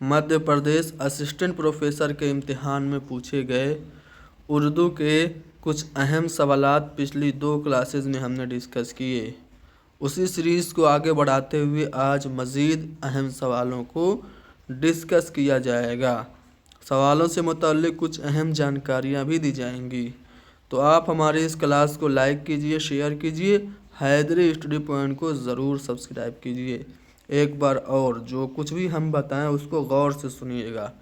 Madhya Pradesh assistant professor के इम्तिहान में पूछे गए उर्दू के कुछ अहम सवालात पिछली 2 क्लासेस में हमने डिस्कस किए। उसी सीरीज़ को आगे बढ़ाते हुए आज मज़ीद अहम सवालों को डिस्कस किया जाएगा। सवालों से मुताल्लिक़ कुछ अहम जानकारियाँ भी दी जाएंगी। तो आप हमारे इस क्लास को लाइक कीजिए, शेयर कीजिए, हैदरी स्टडी पॉइंट को ज़रूर सब्सक्राइब कीजिए। एक बार और जो कुछ भी हम बताएं उसको गौर से सुनिएगा,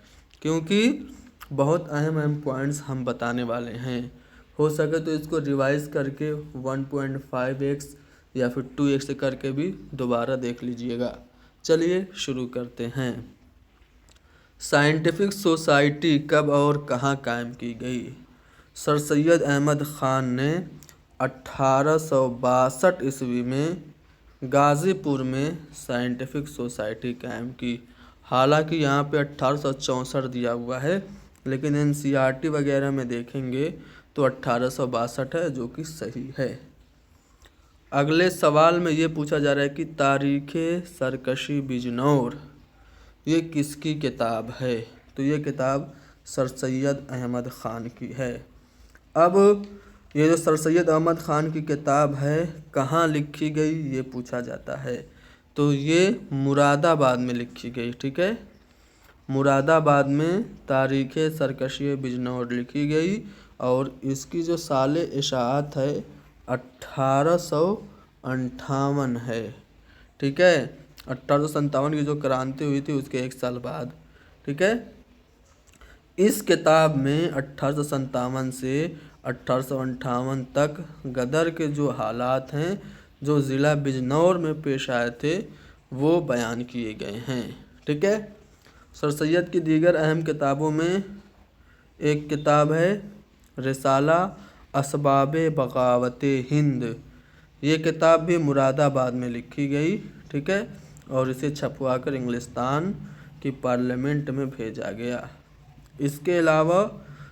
क्योंकि बहुत अहम पॉइंट्स हम बताने वाले हैं। हो सके तो इसको रिवाइज़ करके 1.5x या फिर 2x करके भी दोबारा देख लीजिएगा। चलिए शुरू करते हैं। साइंटिफिक सोसाइटी कब और कहाँ कायम की गई? सर सैयद अहमद ख़ान ने 1862 ईस्वी में गाज़ीपुर में साइंटिफिक सोसाइटी कायम की। हालांकि यहाँ पे 1864 दिया हुआ है, लेकिन NCERT वगैरह में देखेंगे तो 1862 है, जो कि सही है। अगले सवाल में ये पूछा जा रहा है कि तारीख़े सरकशी बिजनौर ये किसकी किताब है? तो ये किताब सर सैयद अहमद ख़ान की है। अब ये जो सर सैयद अहमद ख़ान की किताब है कहाँ लिखी गई ये पूछा जाता है। तो ये मुरादाबाद में लिखी गई, ठीक है। मुरादाबाद में तारीख़े सरकशी बिजनौर लिखी गई और इसकी जो साल इशाअत है 1858 है, ठीक है। 1857 की जो क्रांति हुई थी उसके 1 साल बाद, ठीक है। इस किताब में 1857 से 1858 तक गदर के जो हालात हैं जो ज़िला बिजनौर में पेश आए थे वो बयान किए गए हैं, ठीक है। सर सैयद की दीगर अहम किताबों में एक किताब है रिसाला असबाबे बगावते हिंद। ये किताब भी मुरादाबाद में लिखी गई, ठीक है, और इसे छपवाकर इंग्लिस्तान की पार्लियामेंट में भेजा गया। इसके अलावा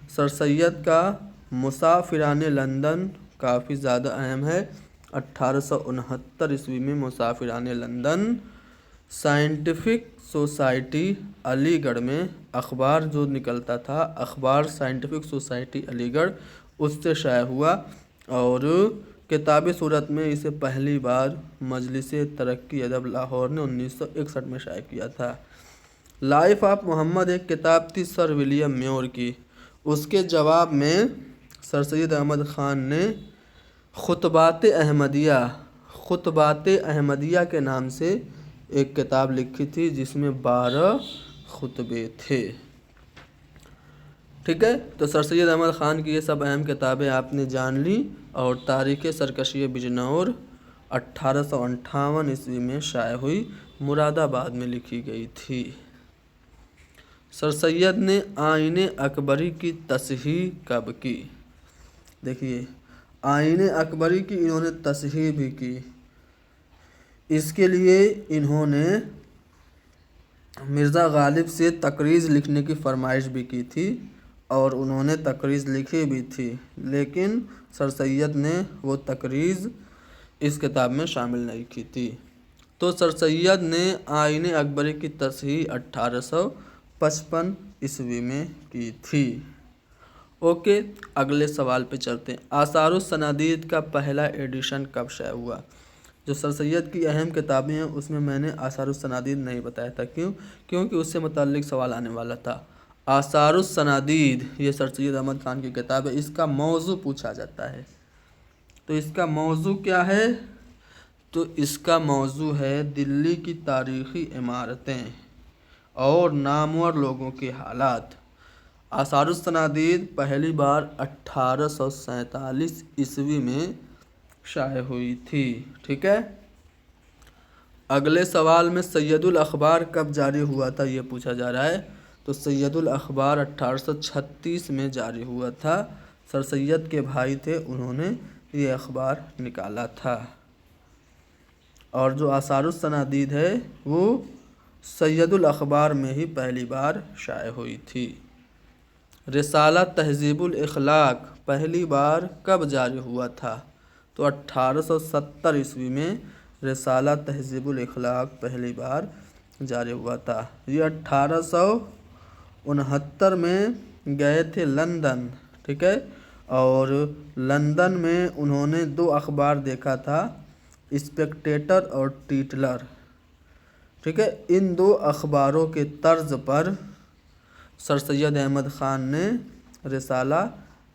सर सैयद का मुसाफिराने लंदन काफ़ी ज़्यादा अहम है। 1869 ईस्वी में मुसाफिराने लंदन साइंटिफिक सोसाइटी अलीगढ़ में अखबार जो निकलता था, अखबार साइंटिफिक सोसाइटी अलीगढ़, उससे शाया हुआ और किताबी सूरत में इसे पहली बार मजलिस-ए तरक्की अदब लाहौर ने 1961 में शाया किया था। लाइफ ऑफ मोहम्मद एक किताब थी सर विलियम म्योर की। उसके जवाब में सर सैयद अहमद ख़ान ने खुतबात अहमदिया के नाम से एक किताब लिखी थी जिसमें 12 खुतबे थे, ठीक है। तो सर सैयद अहमद ख़ान की ये सब अहम किताबें आपने जान ली। और तारीख़े सरकशी बिजनौर 1858 ईस्वी में शाया हुई, मुरादाबाद में लिखी गई थी। सर सैयद ने आईने अकबरी की तस्हीह कब की? देखिए, आईने अकबरी की इन्होंने तस्हीह भी की। इसके लिए इन्होंने मिर्ज़ा गालिब से तकरीज़ लिखने की फरमाइश भी की थी और उन्होंने तकरीज़ लिखी भी थी, लेकिन सर सैयद ने वो तकरीज़ इस किताब में शामिल नहीं की थी। तो सर सैयद ने आईने अकबरी की तस्हीह 1855 ईस्वी में की थी। ओके, अगले सवाल पे चलते हैं। आसारुस सनादीद का पहला एडिशन कब शाया हुआ? जो सर सैयद की अहम किताबें हैं उसमें मैंने आसारुस सनादीद नहीं बताया था। क्यों? क्योंकि उससे मुताल्लिक़ सवाल आने वाला था। आसारुस सनादीद ये सर सैयद अहमद ख़ान की किताब है। इसका मौजू पूछा जाता है, तो इसका मौजू क्या है? तो इसका मौजू है दिल्ली की तारीख़ी इमारतें और नामवर लोगों के हालात। आसारुस सनादीद पहली बार 1847 ईस्वी में शाया हुई थी, ठीक है। अगले सवाल में सैयदुल अखबार कब जारी हुआ था ये पूछा जा रहा है। तो सैयदुल अखबार 1836 में जारी हुआ था। सर सैयद के भाई थे, उन्होंने ये अखबार निकाला था। और जो आसारुस सनादीद है वो सैयदुल अखबार में ही पहली बार शाया हुई थी। रिसाला तहज़ीबुल इखलाक पहली बार कब जारी हुआ था? तो 1870 ईस्वी में रिसाला तहज़ीबुल इखलाक पहली बार जारी हुआ था। ये 1869 में गए थे लंदन, ठीक है। और लंदन में उन्होंने 2 अखबार देखा था, स्पेक्टेटर और टीटलर, ठीक है। इन 2 अखबारों के तर्ज पर सर सैयद अहमद ख़ान ने रिसाला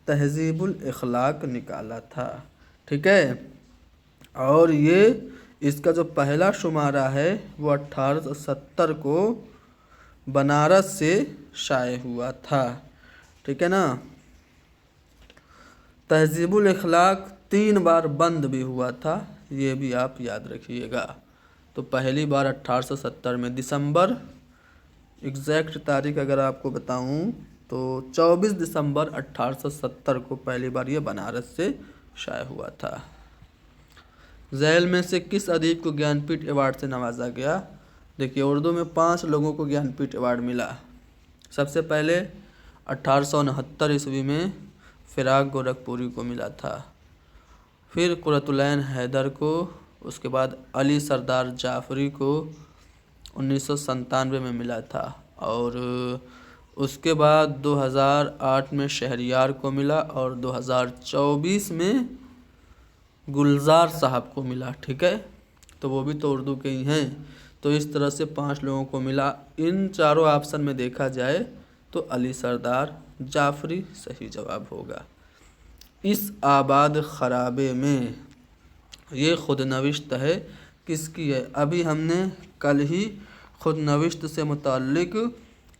तहज़ीबुल इख़लाक़ निकाला था, ठीक है। और ये इसका जो पहला शुमारा है वो 1870 को बनारस से शाये हुआ था, ठीक है ना। तहज़ीबुल इख़लाक़ 3 बार बंद भी हुआ था, ये भी आप याद रखिएगा। तो पहली बार 1870 में दिसंबर, एग्जैक्ट तारीख अगर आपको बताऊं तो 24 दिसंबर 1870 को पहली बार ये बनारस से शाये हुआ था। झैल में से किस अदीब को ज्ञानपीठ अवार्ड से नवाजा गया? देखिए, उर्दू में 5 लोगों को ज्ञानपीठ अवार्ड मिला। सबसे पहले 1869 ईस्वी में फ़िराक़ गोरखपुरी को मिला था, फिर कुरतुलैन हैदर को, उसके बाद अली सरदार जाफ़री को 1997 में मिला था, और उसके बाद 2008 में शहरियार को मिला, और 2024 में गुलजार साहब को मिला, ठीक है। तो वो भी तो उर्दू के ही हैं। तो इस तरह से 5 लोगों को मिला। इन चारों ऑप्शन में देखा जाए तो अली सरदार जाफ़री सही जवाब होगा। इस आबाद खराबे में ये खुदनविश्त है, किसकी है? अभी हमने कल ही खुदनविश्त से मुताल्लिक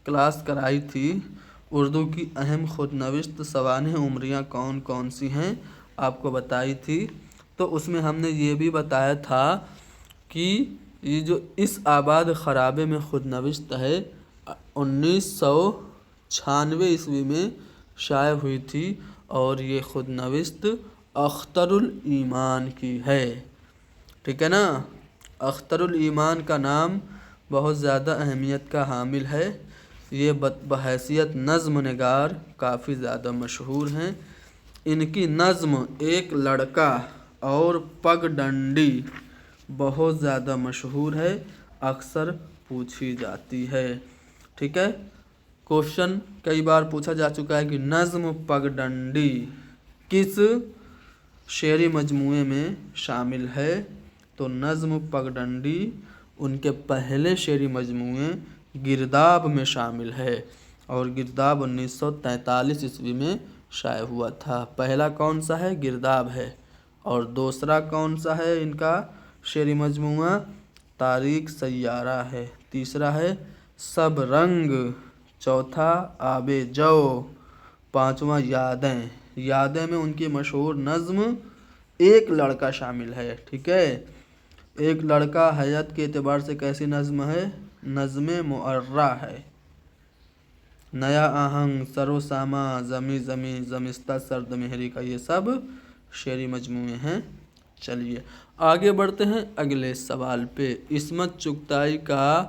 क्लास कराई थी। उर्दू की अहम खुदनविश्त सवानेह उमरियाँ कौन कौन सी हैं आपको बताई थी। तो उसमें हमने ये भी बताया था कि ये जो इस आबाद खराबे में खुदनविश्त है 1996 ईस्वी में शाये हुई थी, और ये खुदनविश्त अख्तरुल ईमान की है, ठीक है ना। अख्तरुल ईमान का नाम बहुत ज़्यादा अहमियत का हामिल है। ये बहैसियत नज़्म निगार काफ़ी ज़्यादा मशहूर हैं। इनकी नज़्म एक लड़का और पगडंडी बहुत ज़्यादा मशहूर है, अक्सर पूछी जाती है, ठीक है। क्वेश्चन कई बार पूछा जा चुका है कि नज़्म पगडंडी किस शेरी मजमूए में शामिल है? तो नज़्म पगडंडी उनके पहले शेरी मजमूए गिरदाब में शामिल है, और गिरदाब 1943 ईस्वी में शाये हुआ था। पहला कौन सा है? गिरदाब है। और दूसरा कौन सा है इनका शेरी मजमूआ? तारीख सैयारा है। तीसरा है सब रंग, चौथा आबे जो, पांचवा यादें। यादें में उनकी मशहूर नज़्म एक लड़का शामिल है, ठीक है। एक लड़का हयात के एतबार से कैसी नज़्म है? नज़्म मुअर्रा है। नया आहंग, सरोसामा, ज़मी ज़मी, ज़मिस्ता सर्द मेहरी का ये सब शेरी मजमूए हैं। चलिए आगे बढ़ते हैं अगले सवाल पे। इस्मत चुगताई का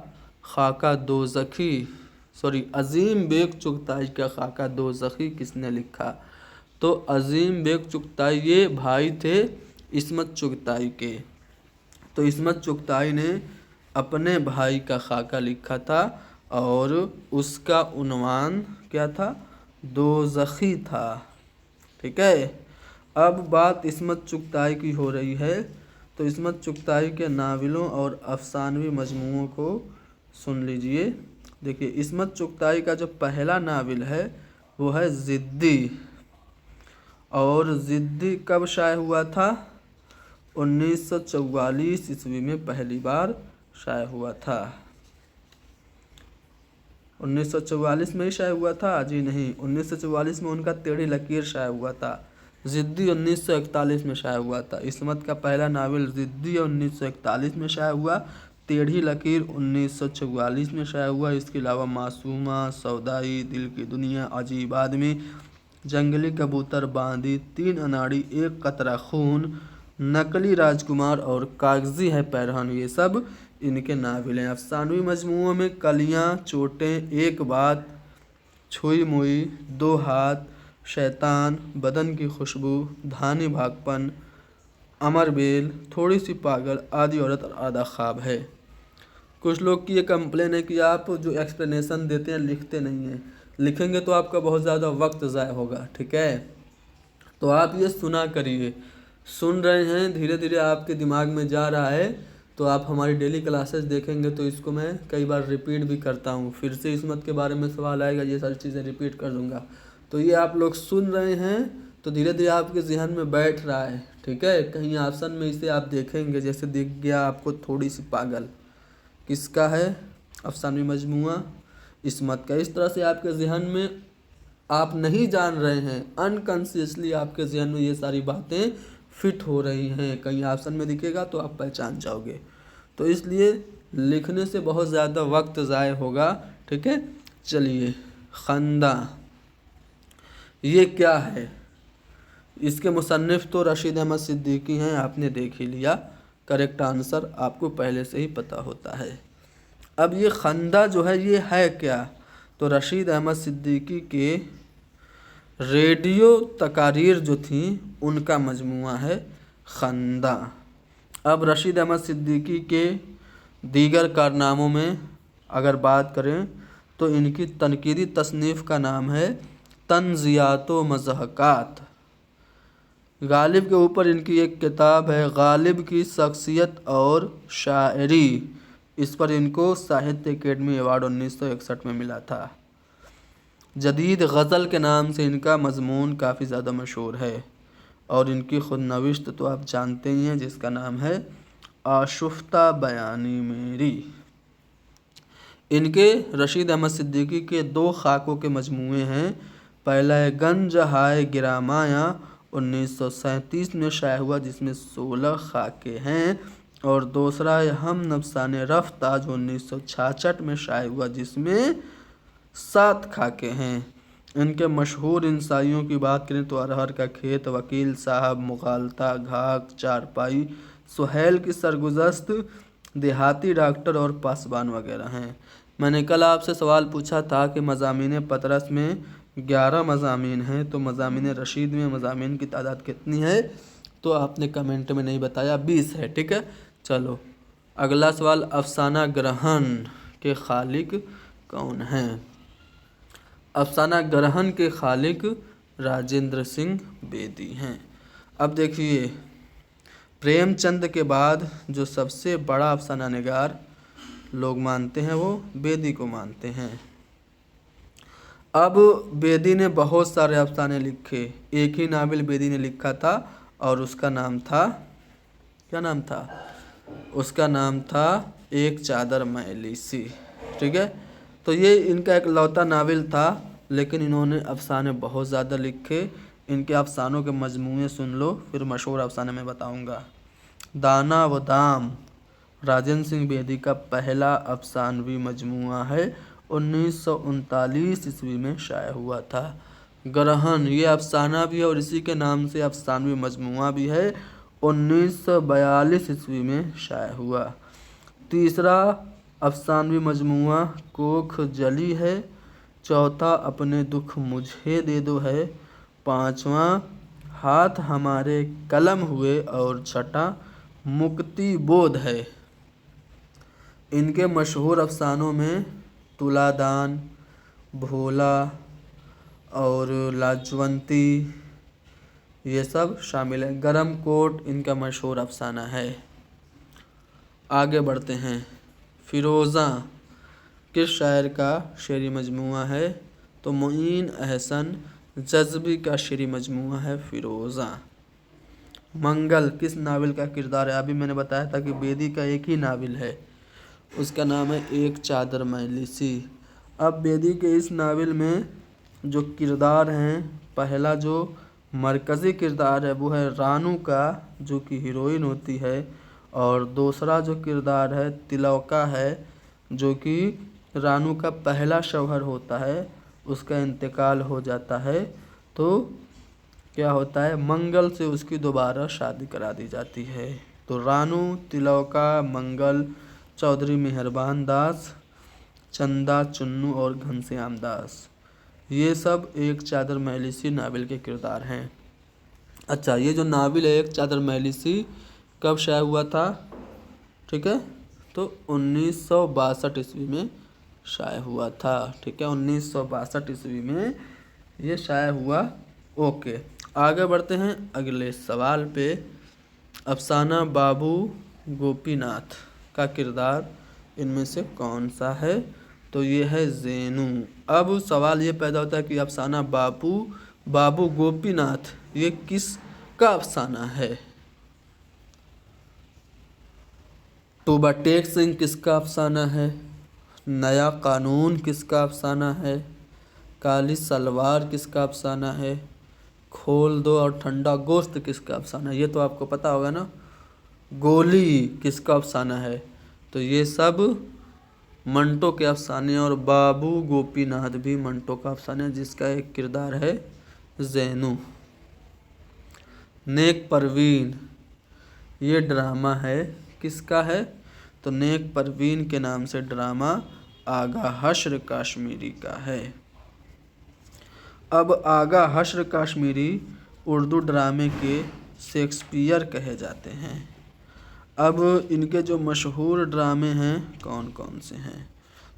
खाका अज़ीम बेग चुगताई का खाका दोज़खी किसने लिखा? तो अज़ीम बेग चुगताई ये भाई थे इस्मत चुगताई के। तो इस्मत चुगताई ने अपने भाई का खाका लिखा था, और उसका उन्वान क्या था? दोज़खी था, ठीक है। अब बात इस्मत चुगताई की हो रही है, तो इस्मत चुगताई के नावलों और अफसानवी मजमूओं को सुन लीजिए। देखिए, इस्मत चुगताई का जो पहला नावल है वो है ज़िद्दी, और ज़िद्दी कब शाये हुआ था? 1944 ईस्वी में पहली बार शाये हुआ था। 1944 में ही शाये हुआ था? जी नहीं, 1944 में उनका टेढ़ी लकीर शाये हुआ था। ज़िद्दी 1941 में शाये हुआ था। इस्मत का पहला नावल ज़िद्दी 1941 में शाये हुआ। टेढ़ी लकीर 1944 में शाये हुआ। इसके अलावा मासूमा, सौदाई, दिल की दुनिया, अजीब आदमी, जंगली कबूतर, बांदी, 3 अनाड़ी, एक कतरा खून, नकली राजकुमार और कागजी है पैरहन, ये सब इनके नावल हैं। अफसानवी मजमूओं में कलियाँ, चोटें, एक बात, छुई मुई, 2 हाथ, शैतान, बदन की खुशबू, धानी भागपन, अमर बेल, थोड़ी सी पागल, आधी औरत और आधा ख्वाब है। कुछ लोग की ये कंप्लेन है कि आप जो एक्सप्लेनेशन देते हैं लिखते नहीं हैं, लिखेंगे तो आपका बहुत ज़्यादा वक्त ज़ाय होगा, ठीक है। तो आप ये सुना करिए, सुन रहे हैं, धीरे धीरे आपके दिमाग में जा रहा है, तो आप हमारी डेली क्लासेस देखेंगे तो इसको मैं कई बार रिपीट भी करता हूँ। फिर से इसमत के बारे में सवाल आएगा, ये सारी चीज़ें रिपीट कर दूँगा। तो ये आप लोग सुन रहे हैं तो धीरे धीरे आपके जहन में बैठ रहा है, ठीक है। कहीं ऑप्शन में इसे आप देखेंगे, जैसे दिख गया आपको थोड़ी सी पागल, किसका है, अफसानवी मजमुआ इसमत का। इस तरह से आपके जहन में आप नहीं जान रहे हैं, अनकॉन्शियसली आपके जहन में ये सारी बातें फिट हो रही हैं। कहीं ऑप्शन में दिखेगा तो आप पहचान जाओगे। तो इसलिए लिखने से बहुत ज़्यादा वक्त ज़ाय होगा, ठीक है। चलिए, खंदा ये क्या है? इसके मुसन्निफ़ तो रशीद अहमद सिद्दीकी हैं, आपने देख ही लिया। करेक्ट आंसर आपको पहले से ही पता होता है। अब ये खंदा जो है ये है क्या? तो रशीद अहमद सिद्दीकी के रेडियो तकारीर जो थी उनका मजमुआ है खंदा। अब रशीद अहमद सिद्दीकी के दीगर कारनामों में अगर बात करें तो इनकी तनकीदी तसनीफ़ का नाम है तंज़ियात व मज़हक़ात। गालिब के ऊपर इनकी एक किताब है गालिब की शख्सियत और शायरी, इस पर इनको साहित्य अकेडमी अवार्ड 1961 में मिला था। जदीद गज़ल के नाम से इनका मज़मून काफ़ी ज़्यादा मशहूर है और इनकी खुद नविश्त तो आप जानते ही हैं, जिसका नाम है आशुफ्ता बयानी मेरी। इनके रशीद अहमद सिद्दीकी के 2 खाकों के मजमूए हैं। पहला है गंज हाय गिरामाया 1937 में शाया हुआ, जिसमें 16 खाके हैं, और दूसरा है हम नफसान रफ्ता जो 1966 में शाया हुआ, जिसमें 7 खाके हैं। इनके मशहूर इंसाइयों की बात करें तो अरहर का खेत, वकील साहब, मुगालता, घाक, चारपाई, सुहेल की सरगुज़श्त, देहाती डॉक्टर और पासबान वगैरह हैं। मैंने कल आपसे सवाल पूछा था कि मज़ामीन पतरस में 11 मज़ामीन हैं, तो मज़ामीन रशीद में मज़ामीन की तादाद कितनी है? तो आपने कमेंट में नहीं बताया, 20 है, ठीक है। चलो अगला सवाल, अफसाना ग्रहण के खालिक कौन हैं? अफसाना ग्रहण के खालिक राजेंद्र सिंह बेदी हैं। अब देखिए, प्रेमचंद के बाद जो सबसे बड़ा अफसाना निगार लोग मानते हैं वो बेदी को मानते हैं। अब बेदी ने बहुत सारे अफसाने लिखे, एक ही नावल बेदी ने लिखा था और उसका नाम था, क्या नाम था? उसका नाम था एक चादर मैली सी, ठीक है। तो ये इनका एक लौता नावल था, लेकिन इन्होंने अफसाने बहुत ज़्यादा लिखे। इनके अफसानों के मजमूए सुन लो, फिर मशहूर अफसाने में बताऊंगा। दाना व दाम राजेंद्र सिंह बेदी का पहला अफसानवी मजमुआ है, 1939 ईस्वी में शाया हुआ था। ग्रहण ये अफसाना भी है और इसी के नाम से अफसानवी मजमुआ भी है, 1942 ईस्वी में शाया हुआ। तीसरा अफसानवी मजमुआ कोख जली है। चौथा अपने दुख मुझे दे दो है। पांचवा हाथ हमारे कलम हुए और छठा मुक्ति बोध है। इनके मशहूर अफसानों में तुलादान, भोला और लाजवंती ये सब शामिल है। गरम कोट इनका मशहूर अफसाना है। आगे बढ़ते हैं, फ़िरोज़ा किस शायर का शेरी मजमुआ है? तो मुईन अहसन जज़्बी का शेरी मजमुआ है फ़िरोज़ा। मंगल किस नावल का किरदार है? अभी मैंने बताया था कि बेदी का एक ही नावल है, उसका नाम है एक चादर मैली सी। अब बेदी के इस नावल में जो किरदार हैं, पहला जो मरकज़ी किरदार है वो है रानू का, जो कि हीरोइन होती है, और दूसरा जो किरदार है तिलौका है, जो कि रानू का पहला शौहर होता है, उसका इंतकाल हो जाता है, तो क्या होता है, मंगल से उसकी दोबारा शादी करा दी जाती है। तो रानू, तिलौका, मंगल, चौधरी मेहरबान दास, चंदा, चुन्नू और घनश्याम दास, ये सब एक चादर मैली सी नावल के किरदार हैं। अच्छा, ये जो नावल है एक चादर मैली सी कब शाया हुआ था? ठीक है, تو 1962 میں شائع ہوا تھا، ٹھیک ہے، 1962 میں یہ شائع ہوا۔ اوکے، آگے بڑھتے ہیں اگلے سوال پہ۔ افسانہ بابو گوپی ناتھ کا کردار ان میں سے کون سا ہے؟ تو یہ ہے زینو۔ اب سوال یہ پیدا ہوتا ہے کہ افسانہ بابو گوپی ناتھ یہ کس کا افسانہ ہے؟ توبہ ٹیک سنگھ کس کا افسانہ ہے؟ نیا قانون کس کا افسانہ ہے؟ کالی سلوار کس کا افسانہ ہے؟ کھول دو اور ٹھنڈا گوشت کس کا افسانہ ہے؟ یہ تو آپ کو پتہ ہوگا نا۔ گولی کس کا افسانہ ہے؟ تو یہ سب منٹو کے افسانے، اور بابو گوپی ناتھ بھی منٹو کا افسانہ ہے جس کا ایک کردار ہے زینو۔ نیک پروین یہ ڈرامہ ہے، کس کا ہے؟ تو نیک پروین کے نام سے ڈرامہ آغا حشر کاشمیری کا ہے۔ اب آغا حشر کاشمیری اردو ڈرامے کے شیکسپیئر کہے جاتے ہیں۔ اب ان کے جو مشہور ڈرامے ہیں کون کون سے ہیں؟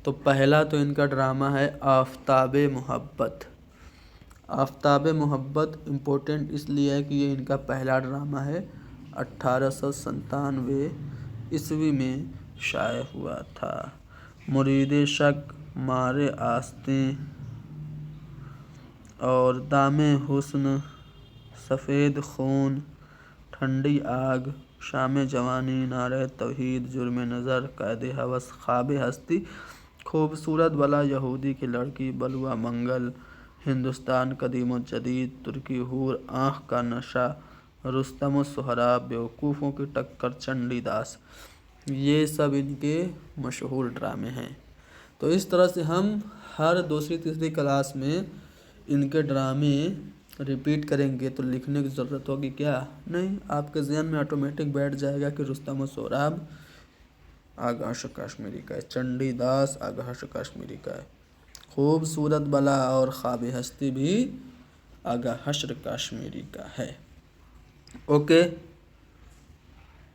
تو پہلا تو ان کا ڈرامہ ہے آفتاب محبت۔ آفتاب محبت امپورٹنٹ اس لیے ہے کہ یہ ان کا پہلا ڈرامہ ہے، 1897 میں شائع ہوا تھا۔ مرید شک، مارے آستیں اور دام حسن، سفید خون، ٹھنڈی آگ، شام جوانی، نعرہ توحید، جرم نظر، قید ہوس، خواب ہستی، خوبصورت بلا یہودی کی لڑکی، بلوہ منگل، ہندوستان قدیم و جدید، ترکی حور، آنکھ کا نشہ، رستم الشعراء، بیوقوفوں کی ٹکر، چنڈی داس، یہ سب ان کے مشہور ڈرامے ہیں۔ تو اس طرح سے ہم ہر دوسری تیسری کلاس میں ان کے ڈرامے ریپیٹ کریں گے تو لکھنے کی ضرورت ہوگی کیا؟ نہیں، آپ کے ذہن میں آٹومیٹک بیٹھ جائے گا کہ رستم الشعراء آغا حشر کاشمیری کا ہے، چنڈی داس آغا حشر کاشمیری کا ہے، خوبصورت بلا اور خواب ہستی بھی آغا حشر کاشمیری کا ہے۔ اوکے،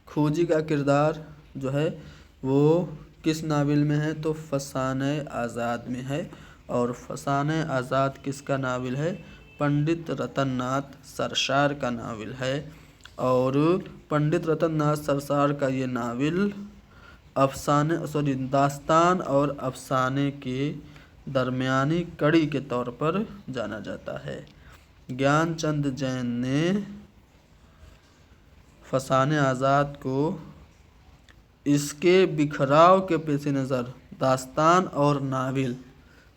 کھوجی کا کردار جو ہے وہ کس ناول میں ہے؟ تو فسانۂ آزاد میں ہے، اور فسانۂ آزاد کس کا ناول ہے؟ پنڈت رتن ناتھ سرشار کا ناول ہے، اور پنڈت رتن ناتھ سرشار کا یہ ناول داستان اور افسانے کے درمیانی کڑی کے طور پر جانا جاتا ہے۔ گیان چند جین نے فسانۂ آزاد کو اس کے بکھراؤ کے پیش نظر داستان اور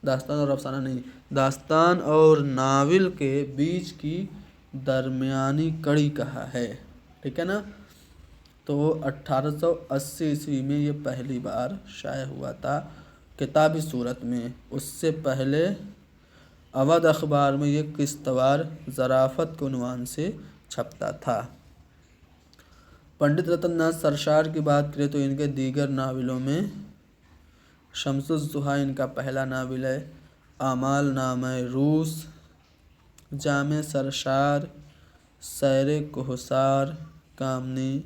افسانہ نہیں، داستان اور ناول کے بیچ کی درمیانی کڑی کہا ہے، ٹھیک ہے نا۔ تو 1880 میں یہ پہلی بار شائع ہوا تھا کتابی صورت میں۔ اس سے پہلے اودھ اخبار میں یہ قسط وار ظرافت کے عنوان سے چھپتا تھا۔ پنڈت رتن ناتھ سرشار کی بات کریں تو ان کے دیگر ناولوں میں شمس الضحیٰ ان کا پہلا ناول ہے، آمال نامہ روس، جام سرشار، سیر کوہسار، کامنی،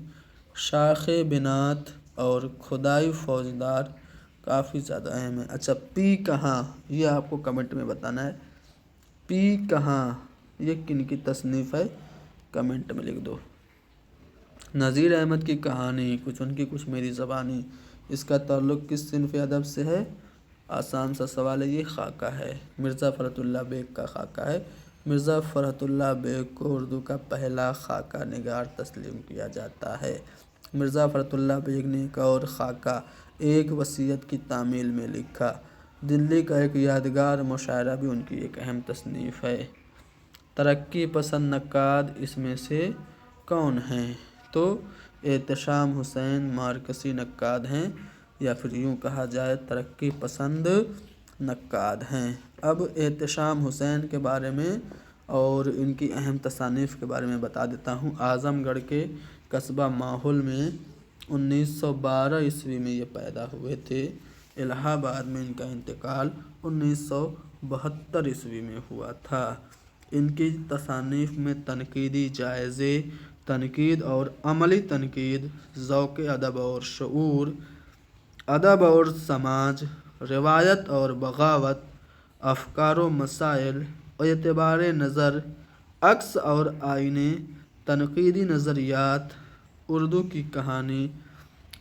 شاخ بنات اور خدائی فوجدار کافی زیادہ اہم ہے۔ اچھا، پی کہاں، یہ آپ کو کمنٹ میں بتانا ہے، پی کہاں یہ کن کی تصنیف ہے؟ کمنٹ میں لکھ دو۔ نذیر احمد کی کہانی، کچھ ان کی کچھ میری زبانی، اس کا تعلق کس صنف ادب سے ہے؟ آسان سا سوال ہے، یہ خاکہ ہے، مرزا فرحت اللہ بیگ کا خاکہ ہے۔ مرزا فرحت اللہ بیگ کو اردو کا پہلا خاکہ نگار تسلیم کیا جاتا ہے۔ مرزا فرحت اللہ بیگ نے ایک اور خاکہ ایک وصیت کی تعمیل میں لکھا۔ دلی کا ایک یادگار مشاعرہ بھی ان کی ایک اہم تصنیف ہے۔ ترقی پسند نقاد اس میں سے کون ہیں؟ تو احتشام حسین مارکسی نقاد ہیں، یا پھر یوں کہا جائے ترقی پسند نقاد ہیں۔ اب احتشام حسین کے بارے میں اور ان کی اہم تصانیف کے بارے میں بتا دیتا ہوں۔ اعظم گڑھ کے قصبہ ماحول میں 1912 میں یہ پیدا ہوئے تھے۔ الہ آباد میں ان کا انتقال 1972 میں ہوا تھا۔ ان کی تصانیف میں تنقیدی جائزے، تنقید اور عملی تنقید، ذوق ادب اور شعور، ادب اور سماج، روایت اور بغاوت، افکار و مسائل، اعتبار نظر، عکس اور آئینے، تنقیدی نظریات، اردو کی کہانی،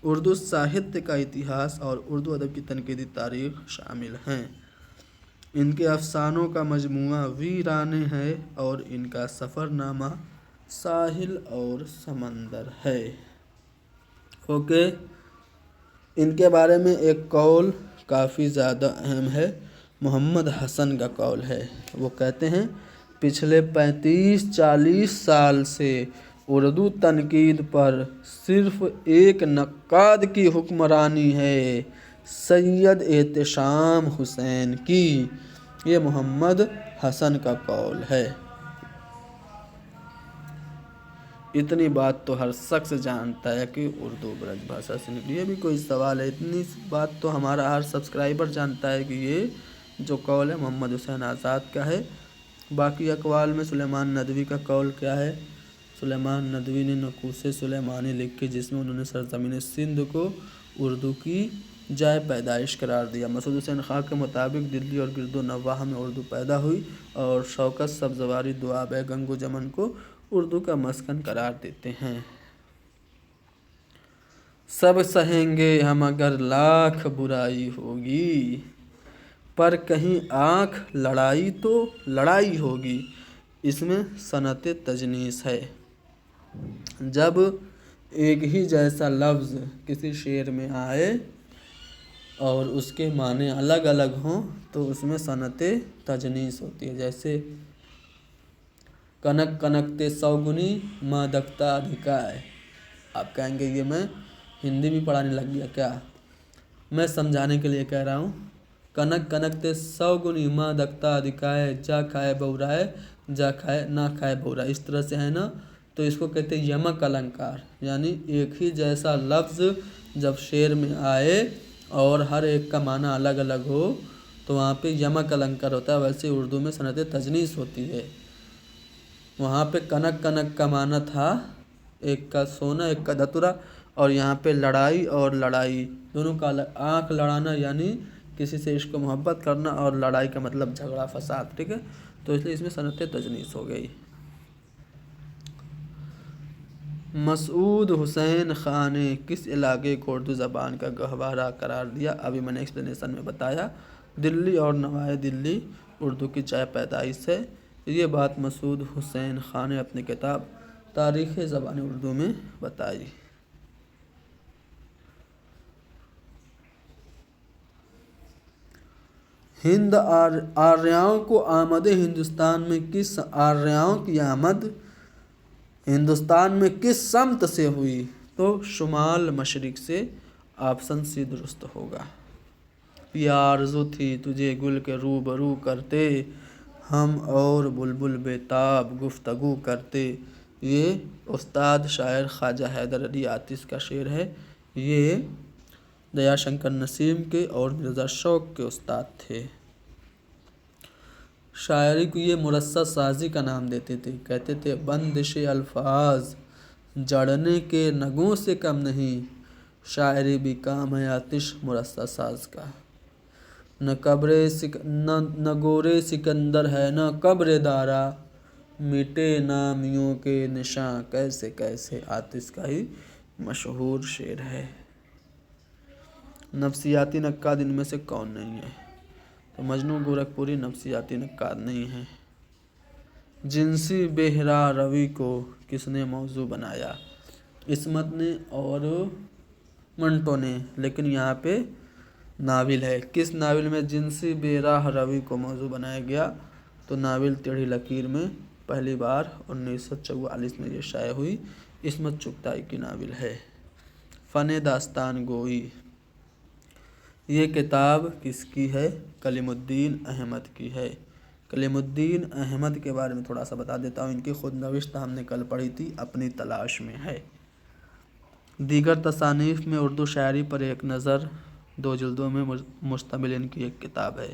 اردو ساہتیہ کا اتہاس اور اردو ادب کی تنقیدی تاریخ شامل ہیں۔ ان کے افسانوں کا مجموعہ ویرانے ہے اور ان کا سفر نامہ ساحل اور سمندر ہے۔ اوکے، ان کے بارے میں ایک قول کافی زیادہ اہم ہے، محمد حسن کا قول ہے۔ وہ کہتے ہیں پچھلے 35-40 سال سے اردو تنقید پر صرف ایک نقاد کی حکمرانی ہے، سید احتشام حسین کی۔ یہ محمد حسن کا قول ہے۔ اتنی بات تو ہر شخص جانتا ہے کہ اردو برج بھاشا سے نکلی ہے۔ بھی کوئی سوال ہے؟ اتنی بات تو ہمارا ہر سبسکرائبر جانتا ہے کہ یہ جو قول ہے محمد حسین آزاد کا ہے۔ باقی اقوال میں سلیمان ندوی کا قول کیا ہے؟ سلیمان ندوی نے نقوش سلیمانی لکھی جس میں انہوں نے سرزمین سندھ کو اردو کی جائے پیدائش قرار دیا۔ مسعود حسین خان کے مطابق دلی اور گرد و نواح میں اردو پیدا ہوئی اور شوکت سبزواری دوآب گنگ و جمن کو اردو کا مسکن قرار دیتے ہیں۔ سب سہیں گے ہم اگر لاکھ برائی ہوگی، پر کہیں آنکھ لڑائی تو لڑائی ہوگی۔ اس میں صنعت تجنیس ہے۔ جب ایک ہی جیسا لفظ کسی شعر میں آئے اور اس کے معنی الگ الگ ہوں تو اس میں صنعت تجنیس ہوتی ہے۔ جیسے کنک کنکتے سوگنی ماں دکھتا ادھکائے۔ آپ کہیں گے یہ میں ہندی بھی پڑھانے لگ گیا کیا؟ میں سمجھانے کے لیے کہہ رہا ہوں۔ کنک کنکتے سوگنی ماں دکھتا ادھکائے، جا کھائے بورائے جا کھائے نہ کھائے بورائے، اس طرح سے ہے نا۔ تو اس کو کہتے ہیں یمک النکار، یعنی ایک ہی جیسا لفظ جب شعر میں آئے اور ہر ایک کا معنی الگ الگ ہو تو وہاں پہ یمک النکار ہوتا ہے۔ ویسے اردو میں صنعت تجنیس ہوتی ہے۔ وہاں پہ کنک کنک کا معنی تھا ایک کا سونا ایک کا دھتورا، اور یہاں پہ لڑائی اور لڑائی دونوں کا آنکھ لڑانا یعنی کسی سے عشق و محبت کرنا، اور لڑائی کا مطلب جھگڑا فساد، ٹھیک ہے؟ تو اس لیے اس میں صنعت تجنیس ہو گئی۔ مسعود حسین خان نے کس علاقے کو اردو زبان کا گہوارہ قرار دیا؟ ابھی میں نے ایکسپلینیشن میں بتایا، دلی اور نواحِ دلی اردو کی جائے پیدائش ہے۔ یہ بات مسعود حسین خان نے اپنی کتاب تاریخ زبان اردو میں بتائی۔ آریاؤں کو آمد ہندوستان میں کس آریاؤں کی آمد ہندوستان میں کس سمت سے ہوئی؟ تو شمال مشرق سے، آپشن سی درست ہوگا۔ یہ آرزو تھی تجھے گل کے روبرو کرتے، ہم اور بلبل بےتاب گفتگو کرتے۔ یہ استاد شاعر خواجہ حیدر علی آتش کا شعر ہے۔ یہ دیا شنکر نسیم کے اور مرزا شوق کے استاد تھے۔ شاعری کو یہ مرصع سازی کا نام دیتے تھے، کہتے تھے بندش الفاظ جڑنے کے نگوں سے کم نہیں، شاعری بھی کام ہے آتش مرصع ساز کا۔ نہ گورے سکندر ہے نہ قبر دارا، مٹے نامیوں کے نشاں کیسے کیسے، آتش کا ہی مشہور شعر ہے۔ نفسیاتی نقاد ان میں سے کون نہیں ہے؟ تو مجنوں گورکھپوری نفسیاتی نقاد نہیں ہے۔ جنسی بہرا روی کو کس نے موضوع بنایا؟ عصمت نے اور منٹو نے، لیکن یہاں پہ ناول ہے۔ کس ناول میں جنسی بہرا روی کو موضوع بنایا گیا؟ تو ناول ٹیڑھی لکیر میں پہلی بار 1944 میں یہ شائع ہوئی۔ عصمت چغتائی کی ناول ہے۔ فن داستان گوئی، یہ کتاب کس کی ہے؟ کلیم الدین احمد کی ہے۔ کلیم الدین احمد کے بارے میں تھوڑا سا بتا دیتا ہوں۔ ان کی خود نوشت ہم نے کل پڑھی تھی، اپنی تلاش میں ہے۔ دیگر تصانیف میں اردو شاعری پر ایک نظر 2 جلدوں میں مشتمل ان کی ایک کتاب ہے۔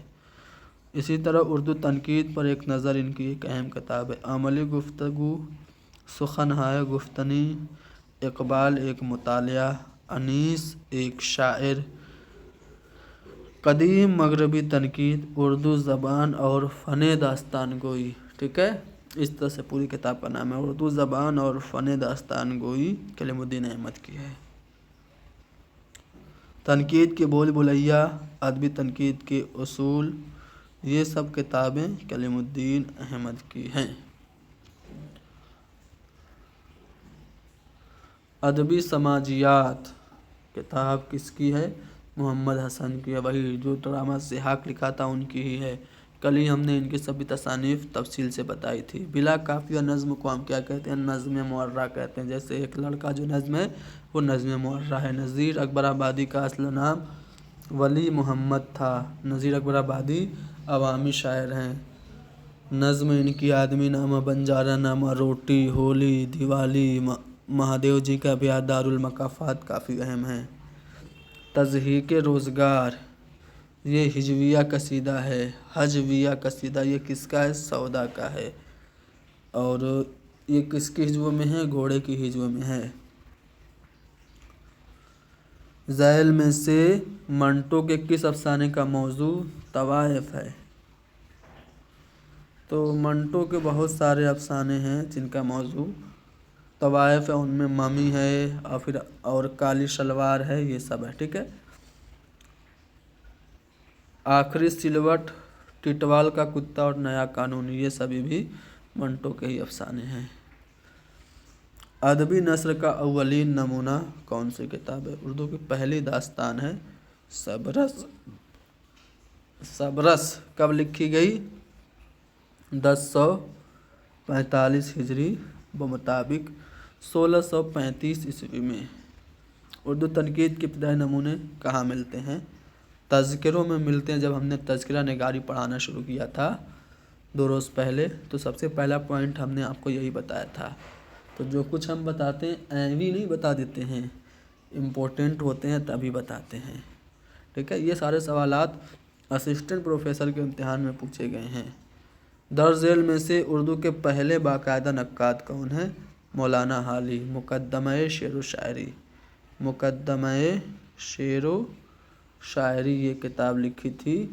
اسی طرح اردو تنقید پر ایک نظر ان کی ایک اہم کتاب ہے۔ عملی گفتگو، سخن ہائے گفتنی، اقبال ایک مطالعہ، انیس ایک شاعر، قدیم مغربی تنقید اردو زبان اور فن داستان گوئی. ٹھیک ہے، اس طرح سے پوری کتاب کا نام ہے، اردو زبان اور فن داستان گوئی کلیم الدین احمد کی ہے. تنقید کی بول بلیہ، ادبی تنقید کے اصول، یہ سب کتابیں کلیم الدین احمد کی ہیں. ادبی سماجیات کتاب کس کی ہے؟ محمد حسن کی ہے، وہی جو ڈرامہ سحاق لکھا تھا ان کی ہی ہے. کل ہی ہم نے ان کی سبھی تصانیف تفصیل سے بتائی تھی. بلا قافیہ نظم کو ہم کیا کہتے ہیں؟ نظم معرہ کہتے ہیں. جیسے ایک لڑکا جو نظم ہے وہ نظم معرہ ہے. نذیر اکبر آبادی کا اصل نام ولی محمد تھا. نذیر اکبر آبادی عوامی شاعر ہیں. نظم ان کی آدمی نامہ، بنجارا نامہ، روٹی، ہولی، دیوالی، مہادیو جی کا بیاہ، دارالمکافات کافی اہم ہیں. تضحیک روزگار یہ ہجویہ قصیدہ ہے. ہجویہ قصیدہ یہ کس کا ہے؟ سودا کا ہے. اور یہ کس کی ہجو میں ہے؟ گھوڑے کی ہجو میں ہے. ذیل میں سے منٹو کے کس افسانے کا موضوع طوائف ہے؟ تو منٹو کے بہت سارے افسانے ہیں جن کا موضوع طوائف ہے. ان میں ممی ہے اور کالی شلوار ہے، یہ سب ہے. ٹھیک ہے. آخری سلوٹ، ٹٹوال کا کتا اور نیا قانون، یہ سبھی بھی منٹو کے ہی افسانے ہیں. ادبی نثر کا اولین نمونہ کون سی کتاب ہے؟ اردو کی پہلی داستان ہے صبرس. صبرس کب لکھی گئی؟ 1045 ہجری بمطابق 1635 عیسوی میں. اردو تنقید کے ابتدائی نمونے کہاں ملتے ہیں؟ تذکروں میں ملتے ہیں. جب ہم نے تذکرہ نگاری پڑھانا شروع کیا تھا 2 روز پہلے تو سب سے پہلا پوائنٹ ہم نے آپ کو یہی بتایا تھا. تو جو کچھ ہم بتاتے ہیں ایوی نہیں بتا دیتے ہیں، امپورٹنٹ ہوتے ہیں تبھی بتاتے ہیں. ٹھیک ہے. یہ سارے سوالات اسسٹنٹ پروفیسر کے امتحان میں پوچھے گئے ہیں. درج ذیل میں سے اردو کے پہلے باقاعدہ نقاد کون ہیں؟ مولانا حالی. مقدمہ شعر و شاعری، مقدمہ شعر و شاعری یہ کتاب لکھی تھی.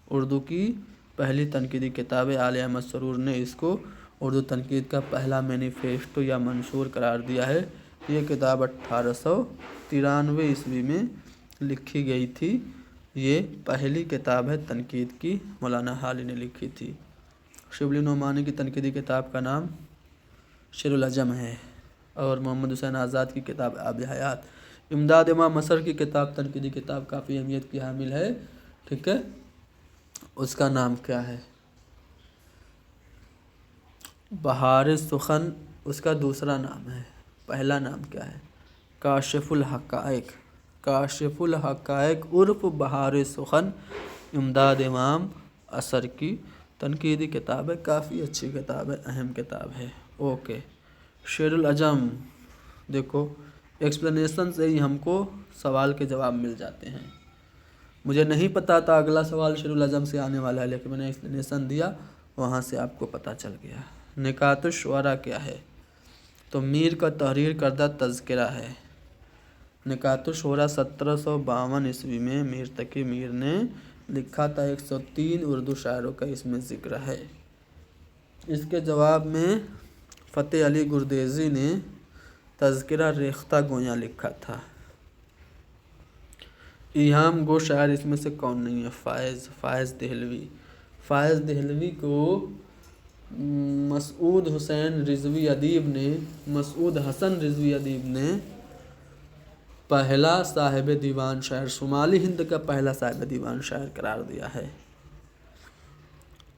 اردو کی پہلی تنقیدی کتاب ہے. عالیہ احمد سرور نے اس کو اردو تنقید کا پہلا مینیفیسٹو یا منشور قرار دیا ہے. یہ کتاب 1893 عیسوی میں لکھی گئی تھی. یہ پہلی کتاب ہے تنقید کی، مولانا حالی نے لکھی تھی. شبلی نعمانی کی تنقیدی کتاب کا نام شعر العجم ہے. اور محمد حسین آزاد کی کتاب آب حیات. امداد امام مصر کی کتاب تنقیدی کتاب کافی اہمیت کی حامل ہے. ٹھیک ہے. اس کا نام کیا ہے؟ بہار سخن. اس کا دوسرا نام ہے. پہلا نام کیا ہے؟ کاشف الحقائق. کاشف الحقائق عرف بہار سخن امداد امام اثر کی تنقیدی کتاب ہے. کافی اچھی کتاب ہے، اہم کتاب ہے. اوکے. شعر العجم دیکھو ایکسپلینیشن سے ہی ہم کو سوال کے جواب مل جاتے ہیں. مجھے نہیں پتا تھا اگلا سوال شعر العجم سے آنے والا ہے، لیکن میں نے ایکسپلینیشن دیا، وہاں سے آپ کو پتہ چل گیا. نکات الشعراء کیا ہے؟ تو میر کا تحریر کردہ تذکرہ ہے. نکات الشعراء 1752 عیسوی میں میر تقی میر نے لکھا تھا. 103 اردو شاعروں کا اس میں ذکر ہے. اس کے جواب میں فتح علی گردیزی نے تذکرہ ریختہ گویاں لکھا تھا. ایہام گو شاعر اس میں سے کون نہیں ہے؟ فائز دہلوی. فائز دہلوی کو مسعود حسن رضوی ادیب نے پہلا صاحب دیوان شاعر، شمالی ہند کا پہلا صاحب دیوان شاعر قرار دیا ہے.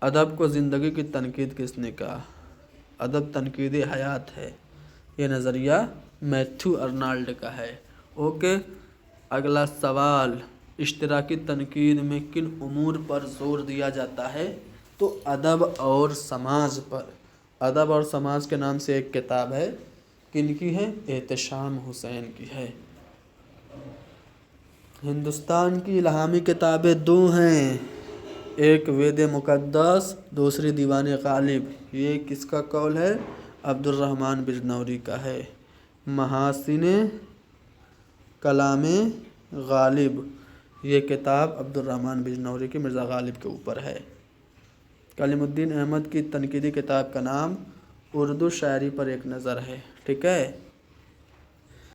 ادب کو زندگی کی تنقید کس نے کہا؟ ادب تنقید حیات ہے. یہ نظریہ میتھیو ارنالڈ کا ہے. اوکے. اگلا سوال، اشتراکی تنقید میں کن امور پر زور دیا جاتا ہے؟ تو ادب اور سماج پر. ادب اور سماج کے نام سے ایک کتاب ہے. کن کی ہے؟ احتشام حسین کی ہے. ہندوستان کی الہامی کتابیں 2 ہیں، ایک وید مقدس، دوسری دیوان غالب. یہ کس کا قول ہے؟ عبد الرحمن بجنوری کا ہے. محاسن کلام غالب یہ کتاب عبدالرحمن بجنوری کی مرزا غالب کے اوپر ہے۔ کلیم الدین احمد کی تنقیدی کتاب کا نام اردو شاعری پر ایک نظر ہے، ٹھیک ہے۔